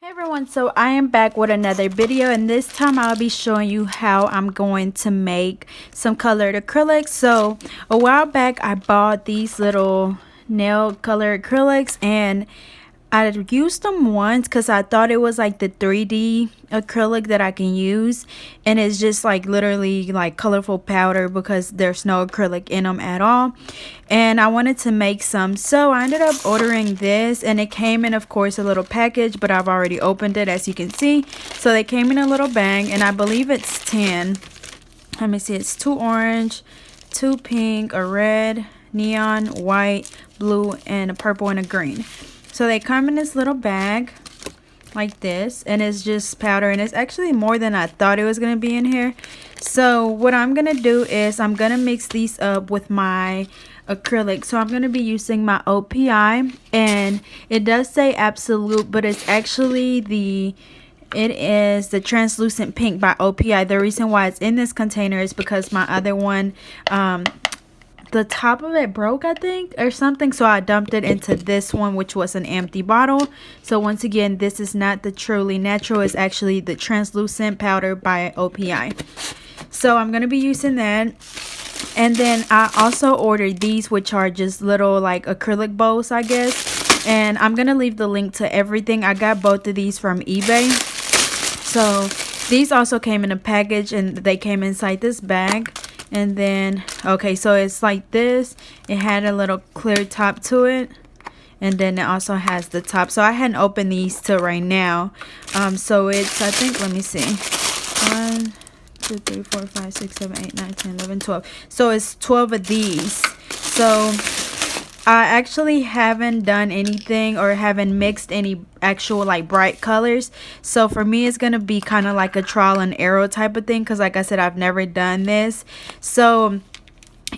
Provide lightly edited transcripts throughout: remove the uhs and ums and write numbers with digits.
Hey everyone, so I am back with another video, and this time I'll be showing you how I'm going to make some colored acrylics. So a while back I bought these little nail colored acrylics, and I used them once because I thought it was like the 3D acrylic that I can use, and it's just like literally like colorful powder because there's no acrylic in them at all. And I wanted to make some, so I ended up ordering this, and it came in, of course, a little package, but I've already opened it, as you can see. So they came in a little bag, and I believe it's 10. Let me see, it's 2 orange, 2 pink, a red, neon, white, blue, and a purple and a green. So they come in this little bag like this, and it's just powder, and it's actually more than I thought it was going to be in here. So what I'm going to do is I'm going to mix these up with my acrylic. So I'm going to be using my OPI, and it does say Absolute, but it's actually it is the translucent pink by OPI. The reason why it's in this container is because my other one, the top of it broke, I think, or something, so I dumped it into this one, which was an empty bottle. So once again, this is not the truly natural, it's actually the translucent powder by OPI. So I'm going to be using that. And then I also ordered these, which are just little like acrylic bowls, I guess, and I'm going to leave the link to everything. I got both of these from eBay. So these also came in a package, and they came inside this bag. And then, okay, so it's like this. It had a little clear top to it, and then it also has the top. So I hadn't opened these till right now. So it's, I think, let me see, 1 2 3 4 5 6 7 8 9 10 11 12. So it's 12 of these. So I actually haven't done anything or haven't mixed any actual like bright colors. So for me, it's going to be kind of like a trial and error type of thing, because like I said, I've never done this. So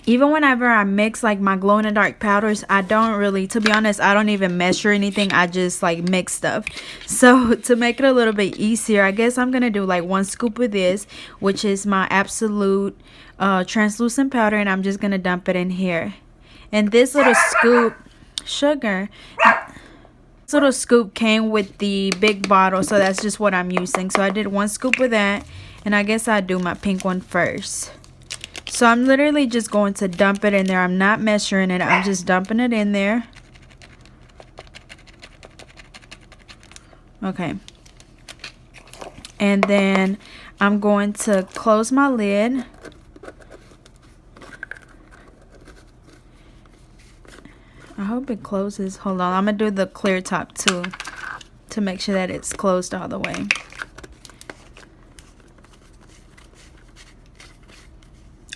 even whenever I mix like my glow in the dark powders, I don't really, to be honest, I don't even measure anything. I just like mix stuff. So to make it a little bit easier, I guess I'm going to do like 1 scoop of this, which is my Absolute translucent powder, and I'm just going to dump it in here. And this little scoop, sugar, this little scoop came with the big bottle, so that's just what I'm using. So I did 1 scoop of that, and I guess I'll do my pink one first. So I'm literally just going to dump it in there. I'm not measuring it, I'm just dumping it in there. Okay. And then I'm going to close my lid. I hope it closes. Hold on, I'm gonna do the clear top too, to make sure that it's closed all the way.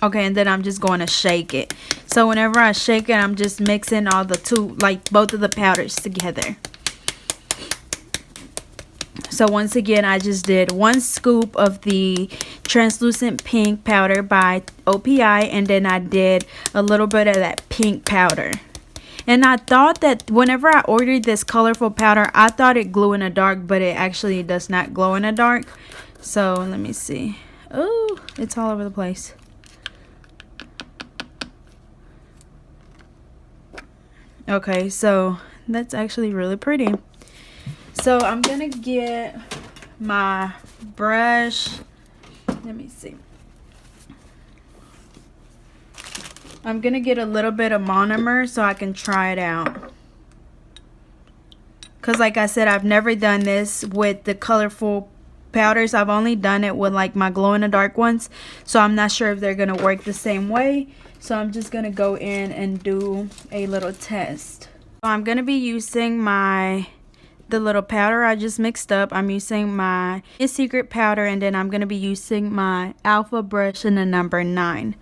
Okay, and then I'm just going to shake it. So whenever I shake it, I'm just mixing all the both of the powders together. So once again, I just did 1 scoop of the translucent pink powder by OPI, and then I did a little bit of that pink powder. And I thought that whenever I ordered this colorful powder, I thought it glowed in the dark, but it actually does not glow in the dark. So let me see. Oh, it's all over the place. Okay, so that's actually really pretty. So I'm gonna get my brush. Let me see. I'm gonna get a little bit of monomer so I can try it out, because like I said, I've never done this with the colorful powders. I've only done it with like my glow in the dark ones, so I'm not sure if they're gonna work the same way. So I'm just gonna go in and do a little test. So I'm gonna be using the little powder I just mixed up. I'm using my secret powder, and then I'm gonna be using my alpha brush in the number 9.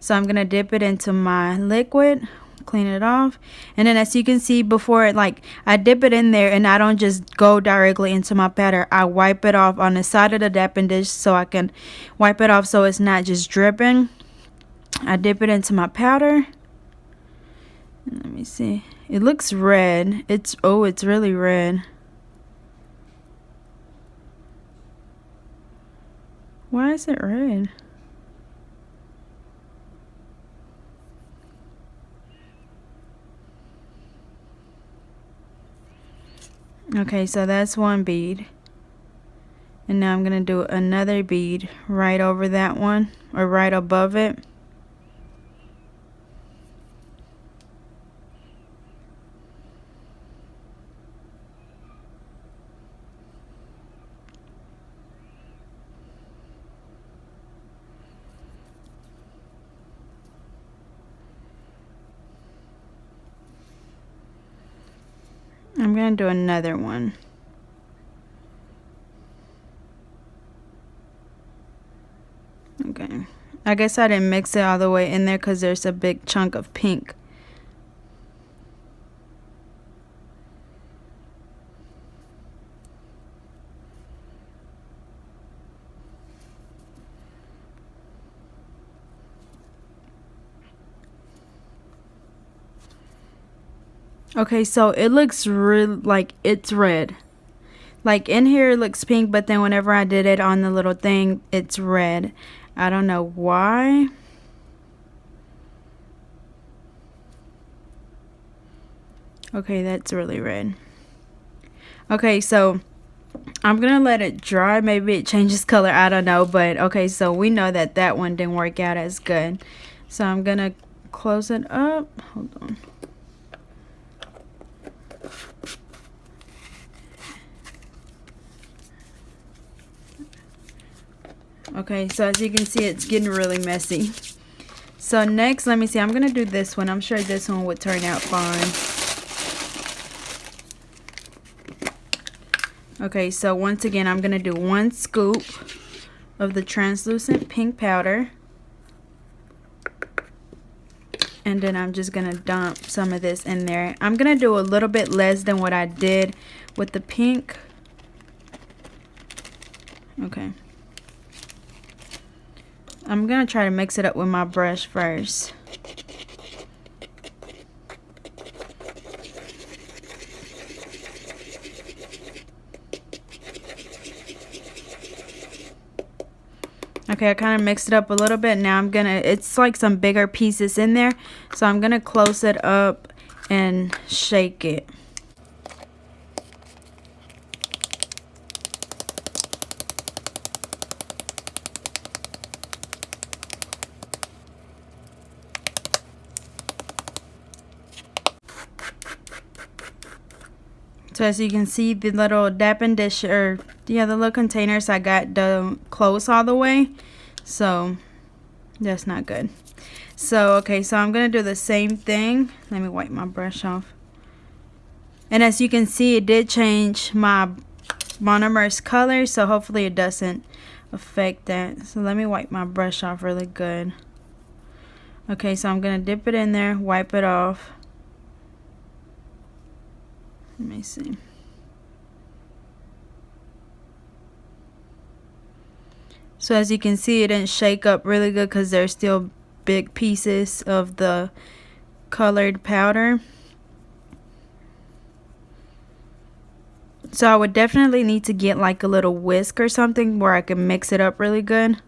So I'm gonna dip it into my liquid, clean it off, and then as you can see before, like I dip it in there, and I don't just go directly into my powder. I wipe it off on the side of the dapping dish so I can wipe it off so it's not just dripping. I dip it into my powder. Let me see. It looks red. It's really red. Why is it red? Okay, so that's one bead. And now I'm going to do another bead right over that one, or right above it. I'm going to do another one. Okay. I guess I didn't mix it all the way in there because there's a big chunk of pink. Okay, so it looks real like it's red. Like in here it looks pink, but then whenever I did it on the little thing, it's red. I don't know why. Okay, that's really red. Okay, so I'm gonna let it dry. Maybe it changes color, I don't know. But okay, so we know that that one didn't work out as good. So I'm gonna close it up. Hold on. Okay, so as you can see, it's getting really messy. So next, let me see, I'm gonna do this one. I'm sure this one would turn out fine. Okay, so once again, I'm gonna do 1 scoop of the translucent pink powder. And then I'm just gonna dump some of this in there. I'm gonna do a little bit less than what I did with the pink. Okay. I'm gonna try to mix it up with my brush first. Okay, I kind of mixed it up a little bit. Now I'm gonna, it's like some bigger pieces in there, so I'm gonna close it up and shake it. So as you can see, the little dapping dish, or yeah, the little containers I got don't close all the way, so that's not good. So okay, so I'm gonna do the same thing. Let me wipe my brush off. And as you can see, it did change my monomer's color, so hopefully it doesn't affect that. So let me wipe my brush off really good. Okay, so I'm gonna dip it in there, wipe it off. Let me see. So as you can see, it didn't shake up really good because there's still big pieces of the colored powder. So I would definitely need to get like a little whisk or something where I can mix it up really good.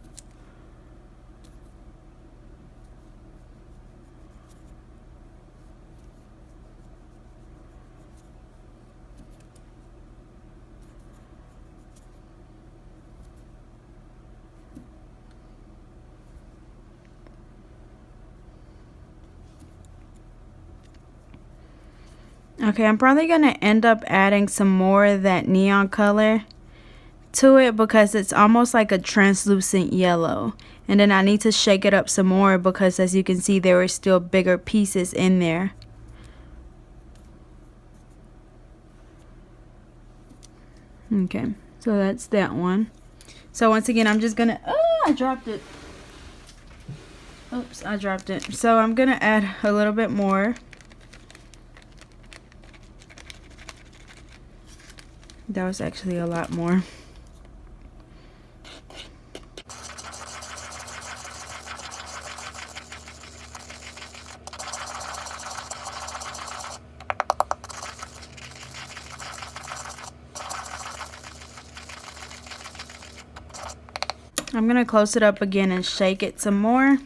Okay, I'm probably going to end up adding some more of that neon color to it because it's almost like a translucent yellow. And then I need to shake it up some more because as you can see, there are still bigger pieces in there. Okay, so that's that one. So once again, I'm just going to, I dropped it. Oops, I dropped it. So I'm going to add a little bit more. That was actually a lot more. I'm going to close it up again and shake it some more.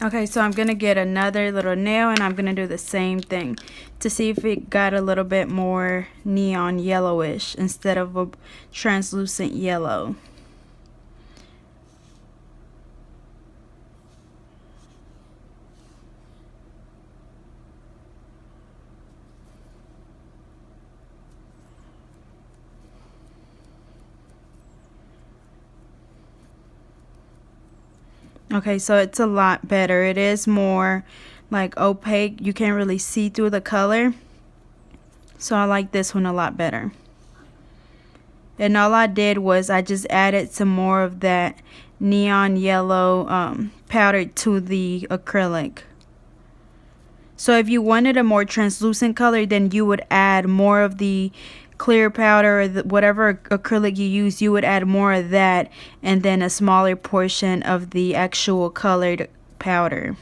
Okay, so I'm going to get another little nail and I'm going to do the same thing to see if it got a little bit more neon yellowish instead of a translucent yellow. Okay, so it's a lot better. It is more like opaque. You can't really see through the color. So I like this one a lot better. And all I did was I just added some more of that neon yellow powder to the acrylic. So if you wanted a more translucent color, then you would add more of the clear powder or whatever acrylic you use, you would add more of that and then a smaller portion of the actual colored powder.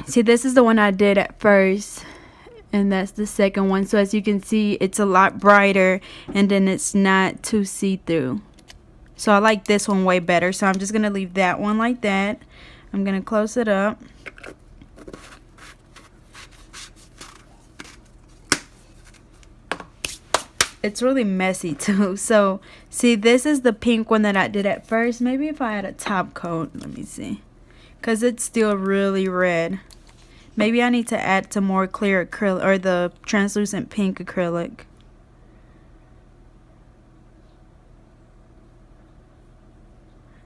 See, this is the one I did at first, and that's the second one. So as you can see, it's a lot brighter and then it's not too see-through. So I like this one way better. So I'm just going to leave that one like that. I'm going to close it up. It's really messy too. So see, this is the pink one that I did at first. Maybe if I had a top coat, let me see, because it's still really red. Maybe I need to add some more clear acrylic or the translucent pink acrylic.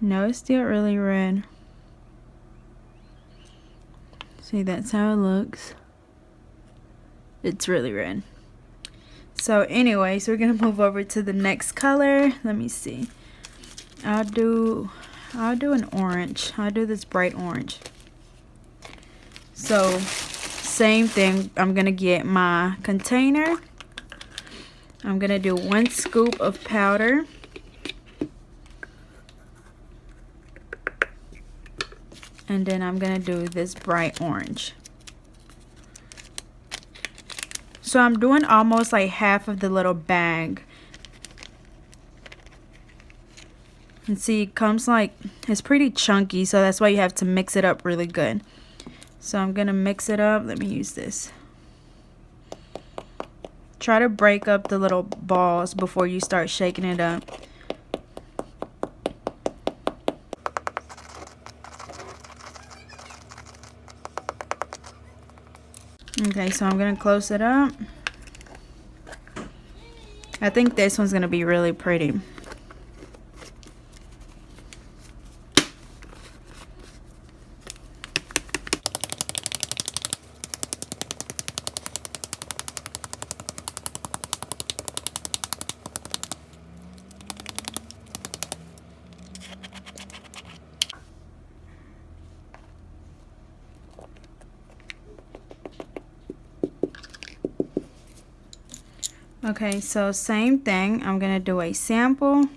No, it's still really red. See, that's how it looks. It's really red. So anyways, we're gonna move over to the next color. Let me see. I'll do an orange. I'll do this bright orange. So same thing, I'm gonna get my container. I'm gonna do 1 scoop of powder. And then I'm gonna do this bright orange. So I'm doing almost like half of the little bag. And see, it comes like, it's pretty chunky, so that's why you have to mix it up really good. So I'm gonna mix it up. Let me use this. Try to break up the little balls before you start shaking it up. Okay, so I'm gonna close it up. I think this one's gonna be really pretty. Okay, so same thing. I'm gonna do a sample.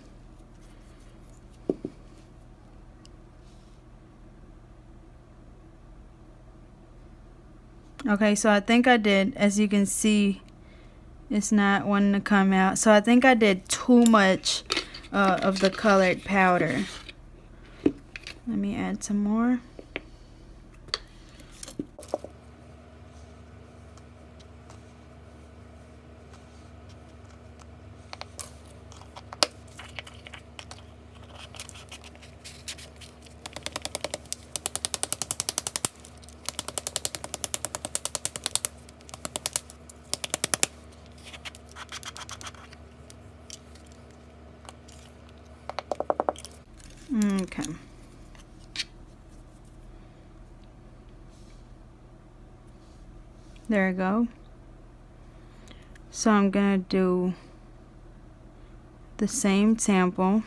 Okay, so I think I did, as you can see, it's not wanting to come out. So I think I did too much of the colored powder. Let me add some more. Okay. There we go. So I'm gonna do the same sample.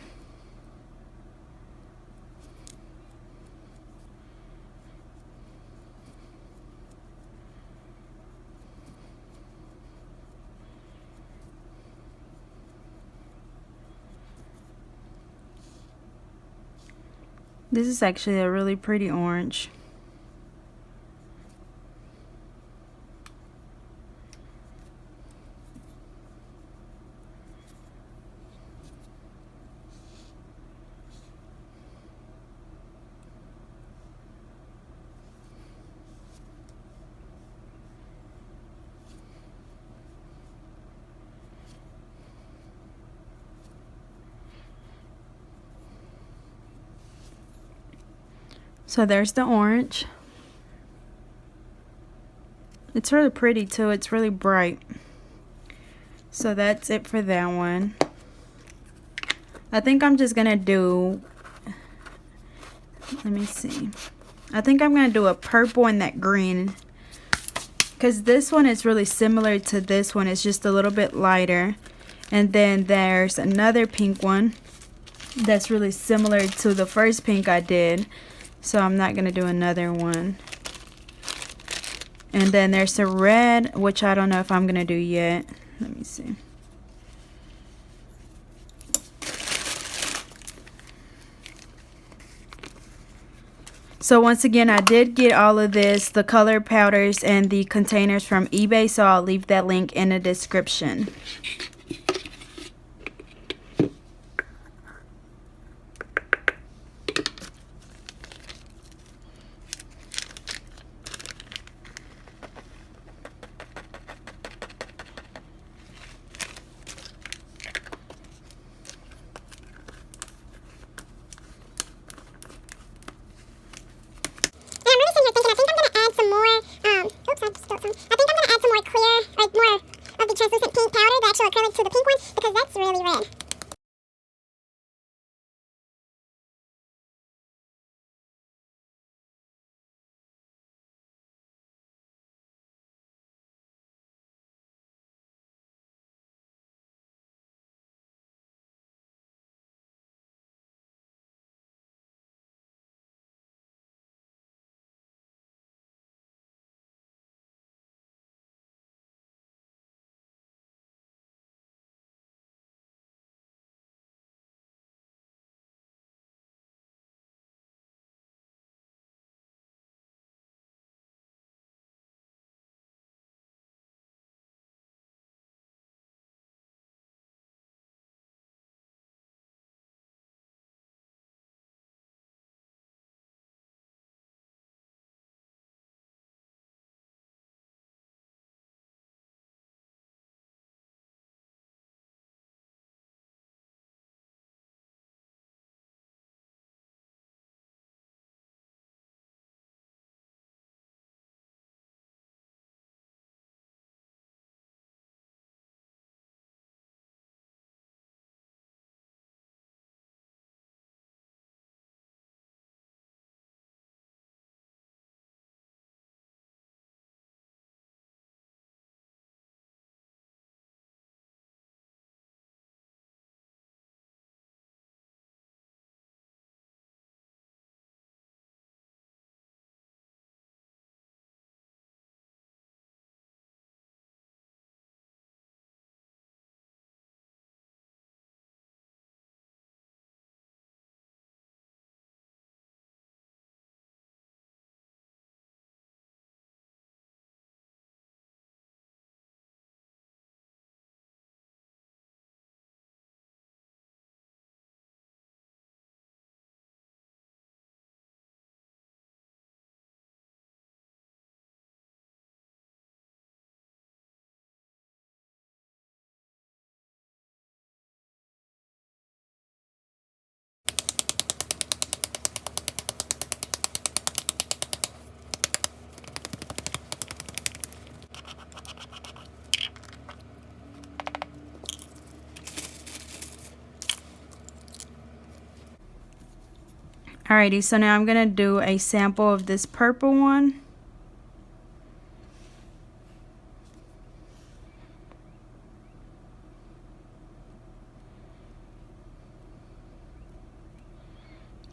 This is actually a really pretty orange. So there's the orange. It's really pretty too. It's really bright. So that's it for that one. I think I'm just gonna do, let me see. I think I'm gonna do a purple and that green, because this one is really similar to this one. It's just a little bit lighter. And then there's another pink one that's really similar to the first pink I did. So I'm not gonna do another one. And then there's a red, which I don't know if I'm gonna do yet. Let me see. So once again, I did get all of this, the color powders and the containers, from eBay, so I'll leave that link in the description. Translucent pink powder, the actual acrylic to the pink one, because that's really red. Alrighty, so now I'm gonna do a sample of this purple one.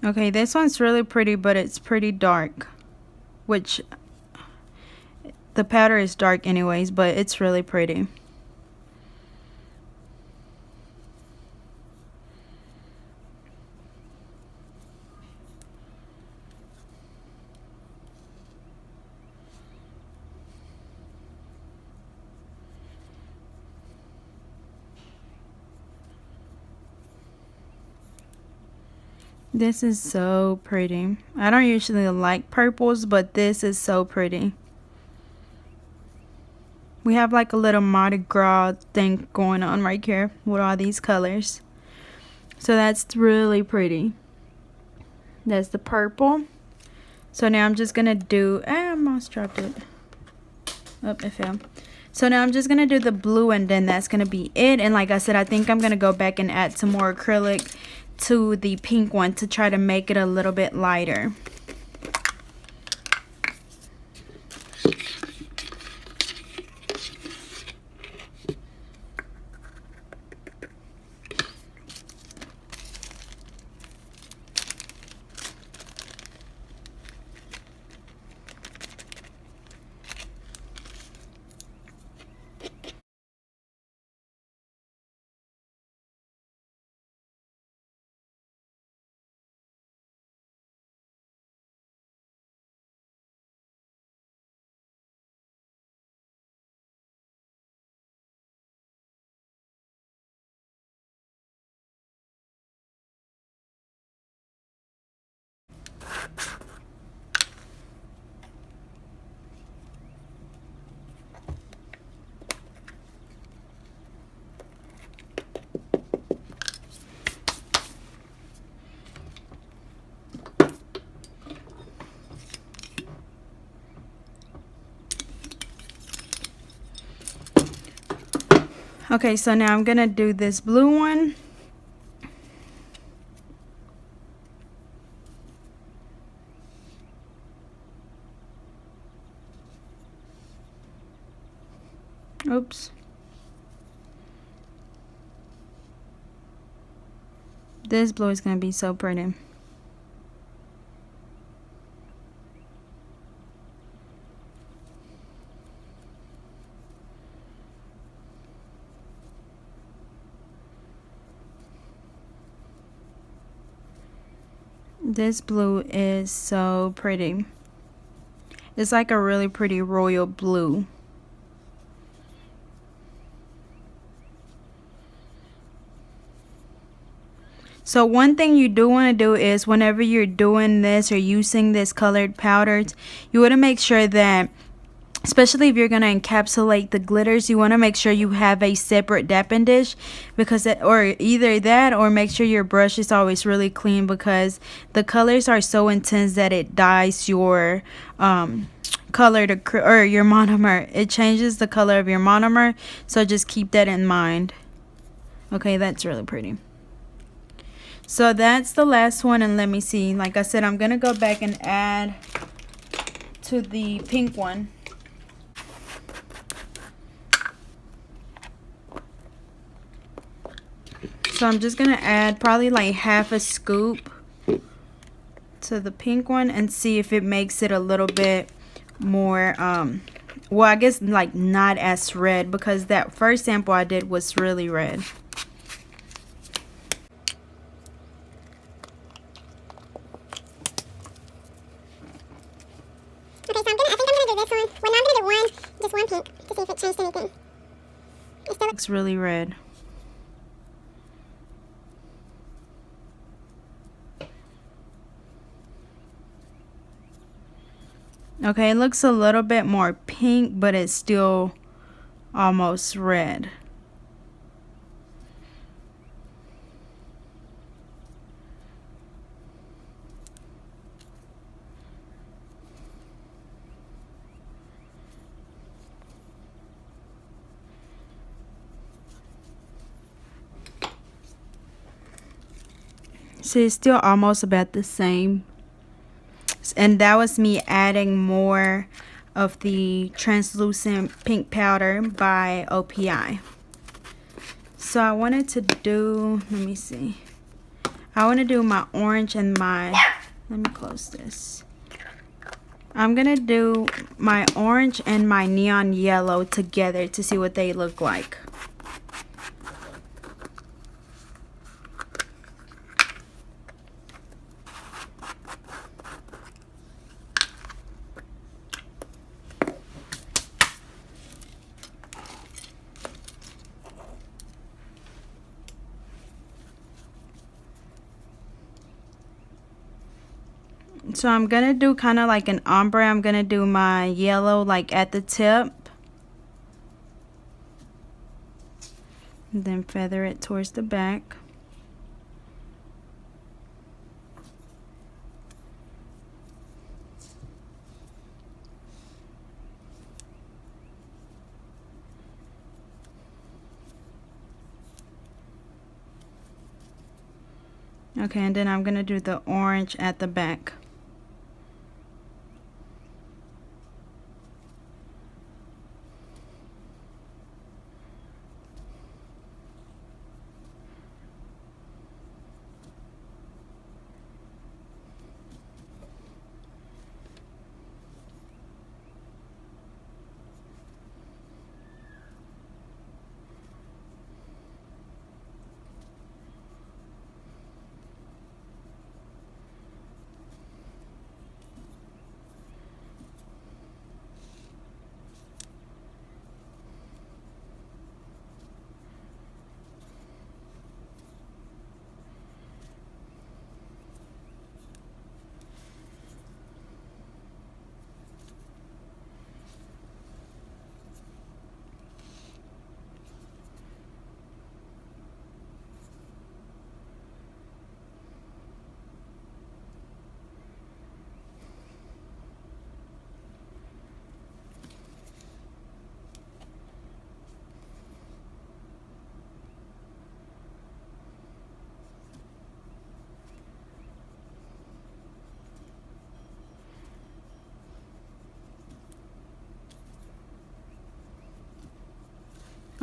Okay, this one's really pretty, but it's pretty dark, which the powder is dark anyways, but it's really pretty. This is so pretty. I don't usually like purples, but this is so pretty. We have like a little Mardi Gras thing going on right here with all these colors. So that's really pretty. That's the purple. So now I'm just gonna do, I almost dropped it. Oh, it fell. So now I'm just gonna do the blue, and then that's gonna be it. And like I said, I think I'm gonna go back and add some more acrylic to the pink one to try to make it a little bit lighter. Okay, so now I'm gonna do this blue one. Oops. This blue is gonna be so pretty. This blue is so pretty. It's like a really pretty royal blue. So one thing you do want to do is whenever you're doing this or using this colored powders, you want to make sure that, especially if you're going to encapsulate the glitters, you want to make sure you have a separate dapping dish, because or either that, or make sure your brush is always really clean, because the colors are so intense that it dyes your color to, or your monomer. It changes the color of your monomer, so just keep that in mind. Okay, that's really pretty. So that's the last one, and let me see. Like I said, I'm gonna go back and add to the pink one. So I'm just gonna add probably like half a scoop to the pink one and see if it makes it a little bit more well, I guess like not as red, because that first sample I did was really red. Okay, so I think I'm gonna do this one. Well, no, I'm gonna do just one pink to see if it changed anything. It still Looks really red. Okay, it looks a little bit more pink, but it's still almost red. So it's still almost about the same. And that was me adding more of the translucent pink powder by OPI. So I wanted to do, let me see. I want to do my orange and my, let me close this. I'm going to do my orange and my neon yellow together to see what they look like. So I'm going to do kind of like an ombre. I'm going to do my yellow like at the tip. And then feather it towards the back. Okay, and then I'm going to do the orange at the back.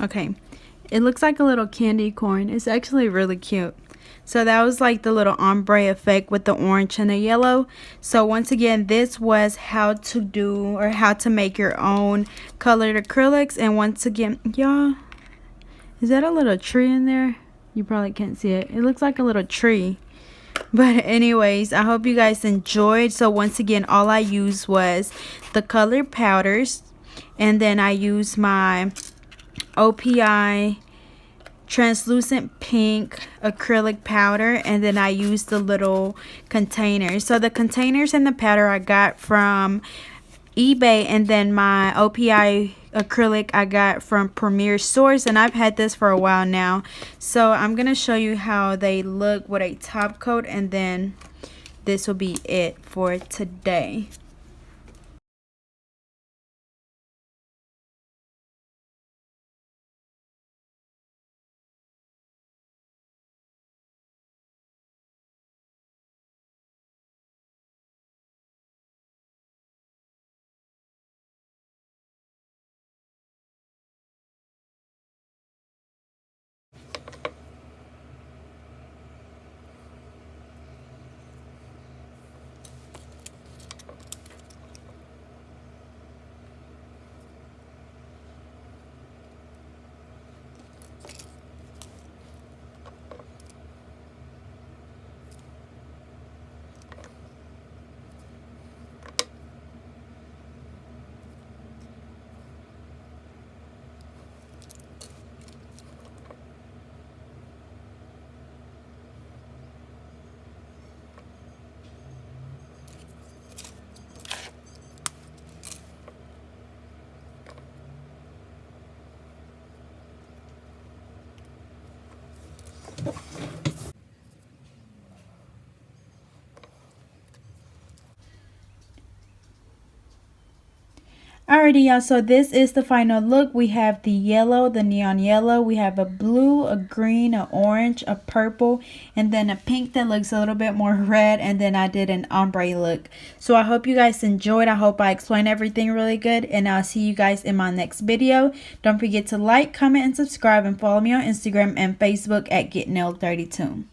Okay, it looks like a little candy corn. It's actually really cute. So that was like the little ombre effect with the orange and the yellow. So once again, this was how to do or how to make your own colored acrylics. And once again, y'all, is that a little tree in there? You probably can't see it. It looks like a little tree. But anyways, I hope you guys enjoyed. So once again, all I used was the colored powders, and then I used my OPI translucent pink acrylic powder, and then I used the little containers. So the containers and the powder I got from eBay, and then my OPI acrylic I got from Premier Source, and I've had this for a while now. So I'm gonna show you how they look with a top coat, and then this will be it for today. Alrighty, y'all, so this is the final look. We have the yellow, the neon yellow. We have a blue, a green, a orange, a purple, and then a pink that looks a little bit more red. And then I did an ombre look. So I hope you guys enjoyed. I hope I explained everything really good. And I'll see you guys in my next video. Don't forget to like, comment, and subscribe. And follow me on Instagram and Facebook at GetNailed32.